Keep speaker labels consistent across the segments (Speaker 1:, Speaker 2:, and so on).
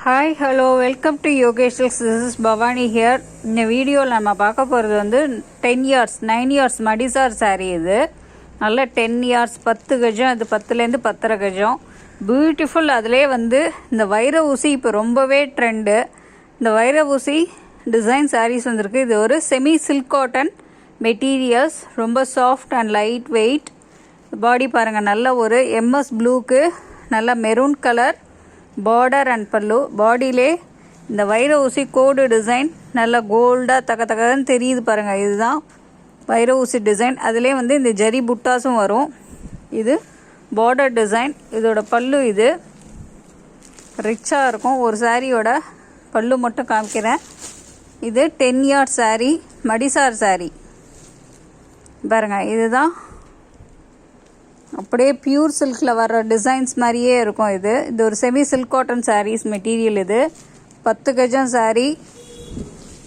Speaker 1: Hi hello welcome to Yogesh silks. This is Bhavani here. இந்த வீடியோவில் நம்ம பார்க்க போகிறது வந்து 10 இயர்ஸ் 9 இயர்ஸ் மடிசார் சாரீ. இது நல்ல 10 இயர்ஸ் 10 கஜம், இது 10லேருந்து 10.5 கஜம். பியூட்டிஃபுல். அதிலே வந்து இந்த வைர ஊசி இப்போ ரொம்பவே ட்ரெண்டு. இந்த வைர ஊசி டிசைன் சாரீஸ் வந்திருக்கு. இது ஒரு செமி சில்க் காட்டன் மெட்டீரியல்ஸ், ரொம்ப சாஃப்ட் அண்ட் லைட் வெயிட். பாடி பாருங்கள், நல்ல ஒரு எம்எஸ் ப்ளூக்கு நல்ல மெரூன் கலர் பார்டர் அண்ட் பல்லு. பாடியிலே இந்த வைர ஊசி கோடு டிசைன் நல்ல கோல்டாக தகன்னு தெரியுது பாருங்கள். இதுதான் வைர ஊசி டிசைன். அதிலே வந்து இந்த ஜரி புட்டாஸும் வரும். இது பார்டர் டிசைன். இதோட பல்லு இது ரிச்சாக இருக்கும். ஒரு சாரியோட பல்லு மட்டும் காமிக்கிறேன். இது 10 இயர்ஸ் சாரீ, மடிசார் சாரீ பாருங்கள். இதுதான் அப்படியே பியூர் சில்கில் வர்ற டிசைன்ஸ் மாதிரியே இருக்கும். இது ஒரு semi silk cotton sarees material. இது 10 கஜம் சாரீ.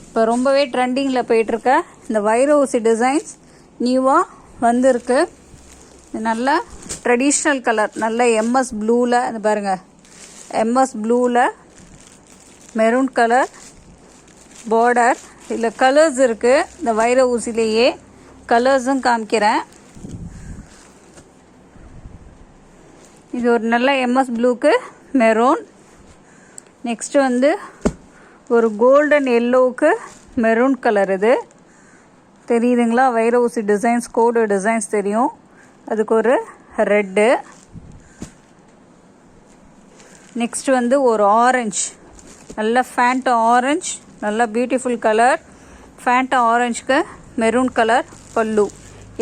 Speaker 1: இப்போ ரொம்பவே ட்ரெண்டிங்கில் போயிட்டுருக்க இந்த வைர ஊசி டிசைன்ஸ் நியூவாக வந்திருக்கு. இது நல்ல ட்ரெடிஷ்னல் கலர், நல்ல எம்எஸ் ப்ளூவில். இது பாருங்கள், எம்எஸ் ப்ளூவில் மெரூன் கலர் பார்டர். இதில் கலர்ஸ் இருக்குது. இந்த வைர ஊசிலேயே கலர்ஸும் காமிக்கிறேன். இது ஒரு நல்ல எம்எஸ் ப்ளூக்கு மெரூன். நெக்ஸ்ட்டு வந்து ஒரு கோல்டன் எல்லோவுக்கு மெரூன் கலர். இது தெரியுதுங்களா? வைர ஊசி டிசைன்ஸ், கோடு டிசைன்ஸ் தெரியும். அதுக்கு ஒரு ரெட்டு. நெக்ஸ்ட் வந்து ஒரு ஆரஞ்சு, நல்ல ஃபேண்டா ஆரஞ்சு, நல்ல பியூட்டிஃபுல் கலர். ஃபேண்டா ஆரஞ்சுக்கு மெரூன் கலர் பல்லு.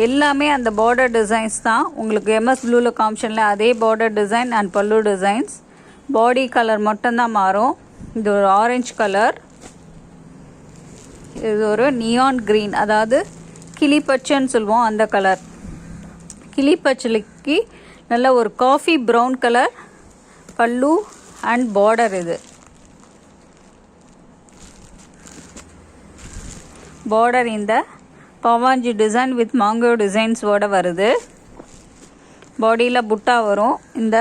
Speaker 1: எல்லாமே அந்த பார்டர் டிசைன்ஸ் தான். உங்களுக்கு எம்எஸ் ப்ளூவில் காமிஷனில் அதே பார்டர் டிசைன் அண்ட் பல்லு டிசைன்ஸ். பாடி கலர் மட்டும்தான் மாறும். இது ஒரு ஆரஞ்சு கலர். இது ஒரு நியான் க்ரீன், அதாவது கிளிப்பச்சைன்னு சொல்லுவோம் அந்த கலர். கிளிப்பச்சைக்கு நல்ல ஒரு காஃபி ப்ரௌன் கலர் பல்லு அண்ட் பார்டர். இது பார்டர் இந்த பவாஞ்சி டிசைன் வித் மாங்கோ டிசைன்ஸோட வருது. பாடியில் புட்டா வரும். இந்த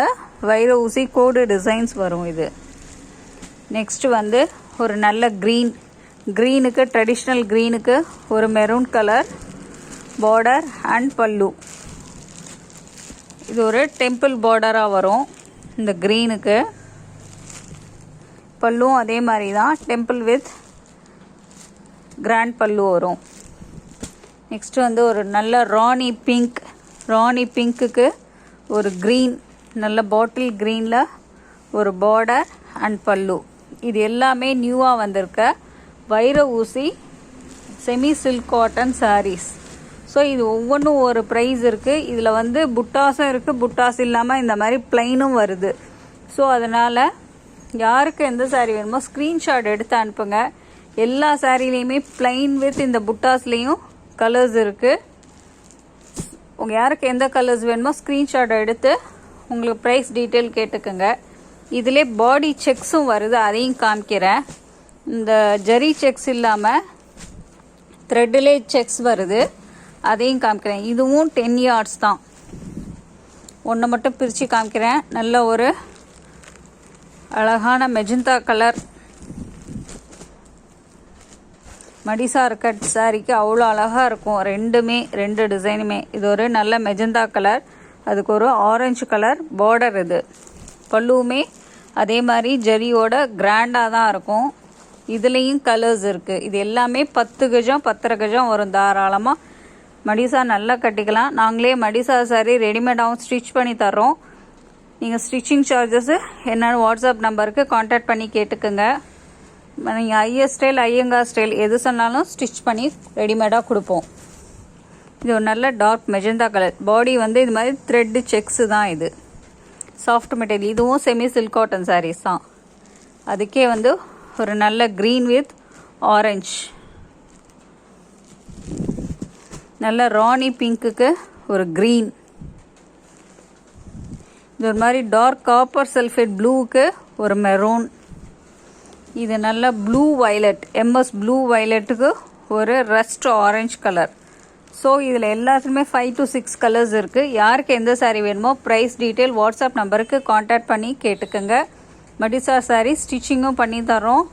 Speaker 1: வைர ஊசி கோடு டிசைன்ஸ் வரும். இது நெக்ஸ்ட்டு வந்து ஒரு நல்ல க்ரீனுக்கு ட்ரெடிஷ்னல் க்ரீனுக்கு ஒரு மெரூன் கலர் பார்டர் அண்ட் பல்லு. இது ஒரு டெம்பிள் பார்டராக வரும். இந்த க்ரீனுக்கு பல்லும் அதே மாதிரி தான், டெம்பிள் வித் கிராண்ட் பல்லு வரும். நெக்ஸ்ட்டு வந்து ஒரு நல்ல ராணி பிங்க்குக்கு ஒரு க்ரீன், நல்ல பாட்டில் க்ரீனில் ஒரு பார்டர் அண்ட் பல்லு. இது எல்லாமே நியூவாக வந்திருக்க வைர ஊசி semi silk cotton sarees. So இது ஒவ்வொன்றும் ஒரு ப்ரைஸ் இருக்குது. இதில் வந்து புட்டாஸும் இருக்குது, புட்டாஸ் இல்லாமல் இந்த மாதிரி ப்ளைனும் வருது. ஸோ அதனால் யாருக்கு எந்த சாரீ வேணுமோ ஸ்க்ரீன்ஷாட் எடுத்து அனுப்புங்க. எல்லா சாரீலேயுமே ப்ளைன் வித் இந்த புட்டாஸ்லேயும் கலர்ஸ் இருக்குது. உங்கள் யாருக்கு எந்த கலர்ஸ் வேணுமோ ஸ்க்ரீன்ஷாட் எடுத்து உங்களுக்கு ப்ரைஸ் டீட்டெயில் கேட்டுக்கோங்க. இதிலே பாடி செக்ஸும் வருது, அதையும் காமிக்கிறேன். இந்த ஜரி செக்ஸ் இல்லாமல் த்ரெட்டிலே செக்ஸ் வருது, அதையும் காமிக்கிறேன். இதுவும் 10 இயர்ஸ் தான். ஒன்று மட்டும் பிரித்து காமிக்கிறேன். நல்ல ஒரு அழகான மெஜந்தா கலர் மடிசார் கட் சாரிக்கு அவ்வளோ அழகாக இருக்கும். ரெண்டு டிசைனுமே. இது ஒரு நல்ல மெஜந்தா கலர், அதுக்கு ஒரு ஆரஞ்சு கலர் பார்டர். இது பல்லுவுமே அதே மாதிரி ஜரியோட கிராண்டாக தான் இருக்கும். இதுலேயும் கலர்ஸ் இருக்குது. இது எல்லாமே 10 கஜம் 10.5 கஜம் வரும். தாராளமாக மடிசார் நல்லா கட்டிக்கலாம். நாங்களே மடிசார் சாரி ரெடிமேடாகவும் ஸ்டிச் பண்ணி தர்றோம். நீங்கள் ஸ்டிச்சிங் சார்ஜஸ்ஸு என்னென்னு வாட்ஸ்அப் நம்பருக்கு கான்டாக்ட் பண்ணி கேட்டுக்குங்க. நீங்கள் ஐஎஸ் ஸ்டைல் ஐயங்கார் ஸ்டைல் எது சொன்னாலும் ஸ்டிச் பண்ணி ரெடிமேடாக கொடுப்போம். இது ஒரு நல்ல டார்க் மெஜந்தா கலர். பாடி வந்து இது மாதிரி த்ரெட்டு செக்ஸு தான். இது சாஃப்ட் மெட்டீரியல். இதுவும் செமி சில்க் காட்டன் சாரீஸ் தான். அதுக்கே வந்து ஒரு நல்ல க்ரீன் வித் ஆரஞ்ச், நல்ல ராணி பிங்க்குக்கு ஒரு க்ரீன். இது ஒரு மாதிரி டார்க் காப்பர் சல்ஃபேட் ப்ளூவுக்கு ஒரு மெரூன். இது நல்ல ப்ளூ வயலட், எம்எஸ் ப்ளூ வயலட்டுக்கு ஒரு ரஸ்ட் ஆரஞ்சு கலர். ஸோ இதில் எல்லாத்துலேயுமே 5 to 6 கலர்ஸ் இருக்குது. யாருக்கு எந்த சாரீ வேணுமோ ப்ரைஸ் டீட்டெயில் வாட்ஸ்அப் நம்பருக்கு கான்டாக்ட் பண்ணி கேட்டுக்கோங்க. மடிசா சாரீ ஸ்டிச்சிங்கும் பண்ணி தரோம்.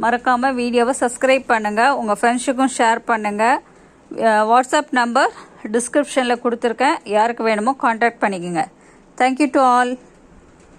Speaker 1: மறக்காமல் வீடியோவை சப்ஸ்கிரைப் பண்ணுங்கள், உங்கள் ஃப்ரெண்ட்ஸுக்கும் ஷேர் பண்ணுங்கள். வாட்ஸ்அப் நம்பர் டிஸ்கிரிப்ஷனில் கொடுத்துருக்கேன், யாருக்கு வேணுமோ காண்டாக்ட் பண்ணிக்கோங்க. Thank you to all.